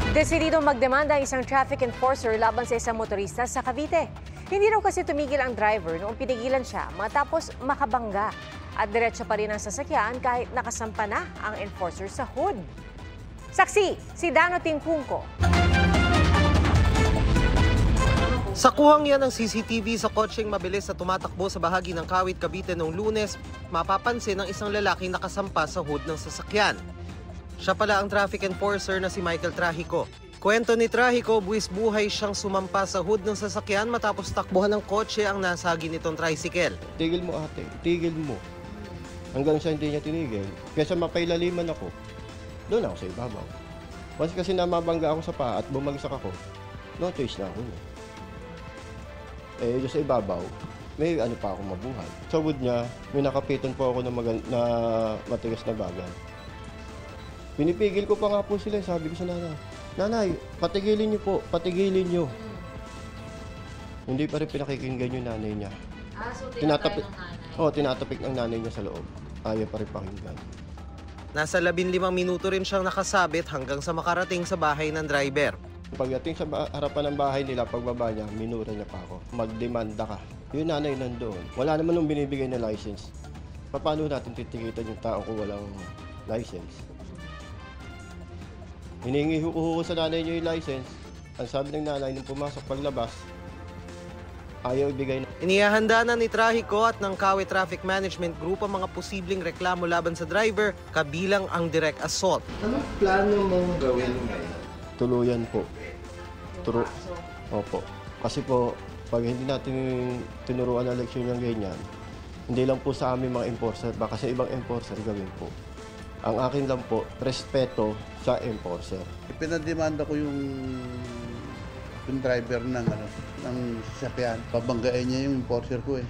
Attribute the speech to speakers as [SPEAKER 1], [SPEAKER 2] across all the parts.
[SPEAKER 1] Desididong magdemanda ang isang traffic enforcer laban sa isang motorista sa Cavite. Hindi raw kasi tumigil ang driver noong pinigilan siya matapos makabangga. At diretso pa rin ang sasakyan kahit nakasampa na ang enforcer sa hood. Saksi, si Dano Tingkungko.
[SPEAKER 2] Sa kuhang yan ng CCTV sa kotseng mabilis na tumatakbo sa bahagi ng Kawit, Cavite noong Lunes, mapapansin ang isang lalaking nakasampa sa hood ng sasakyan. Siya pala ang traffic enforcer na si Michael Trajico. Kwento ni Trajico, buwis buhay siyang sumampa sa hood ng sasakyan matapos takbuhan ng kotse ang nasagi nitong tricycle.
[SPEAKER 3] Tigil mo ate, tigil mo. Hanggang sa hindi niya tinigil. Kesa mapailaliman ako, doon ako sa ibabaw. Once kasi namabangga ako sa paa at bumagsak ako, no choice na ako. Doon sa ibabaw, may ano pa ako mabuhay. Sa wood niya, may nakapitan po ako na matigas na bagay. Pinipigil ko pa nga po sila, sabi ko sa nanay, "Nanay, patigilin niyo po, patigilin niyo." Hindi pa rin pinakikinggan yung nanay niya.
[SPEAKER 4] So tinatapik ng nanay?
[SPEAKER 3] Tinatapik ng nanay niya sa loob. Ayaw pa rin pakinggan.
[SPEAKER 2] Nasa 15 minuto rin siyang nakasabit hanggang sa makarating sa bahay ng driver.
[SPEAKER 3] Pagdating sa harapan ng bahay nila, pagbaba niya, minura niya pa ako. Magdemanda ka. Yung nanay nandoon. Wala naman nung binibigay na license. Paano natin titikitan yung tao kung walang license? Hiningi ko sa nanay niyo yung license. Ang sabi ng nanay nung pumasok paglabas, ayaw ibigay na.
[SPEAKER 2] Inihahanda na ni Trajico at ng Kawit Traffic Management Group ang mga posibleng reklamo laban sa driver, kabilang ang direct assault.
[SPEAKER 5] Anong plano mong gawin ngayon?
[SPEAKER 3] Tuluyan po. Opo. Kasi po, pag hindi natin tinuruan ang leksyon ng ganyan, hindi lang po sa aming mga enforcer, baka sa ibang enforcer gawin po. Ang akin lang po, respeto sa enforcer.
[SPEAKER 6] Pinademanda ko yung driver ng sasakyan. Pabanggain niya yung enforcer ko eh.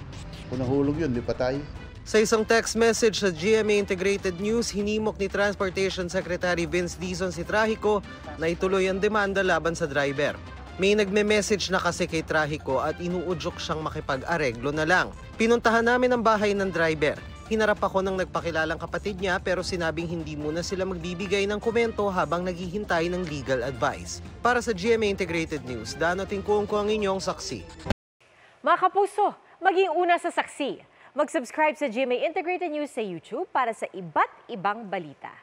[SPEAKER 6] Kung nahulog yun, di patay.
[SPEAKER 2] Sa isang text message sa GMA Integrated News, hinimok ni Transportation Secretary Vince Dizon si Trajico na ituloy ang demanda laban sa driver. May nagme-message na kasi kay Trajico at inuudyok siyang makipag-areglo na lang. Pinuntahan namin ang bahay ng driver. Hinarap ako ng nagpakilalang kapatid niya pero sinabing hindi muna sila magbibigay ng komento habang naghihintay ng legal advice. Para sa GMA Integrated News, Dano Tingkungko ang inyong saksi.
[SPEAKER 1] Mga kapuso, maging una sa saksi. Mag-subscribe sa GMA Integrated News sa YouTube para sa iba't ibang balita.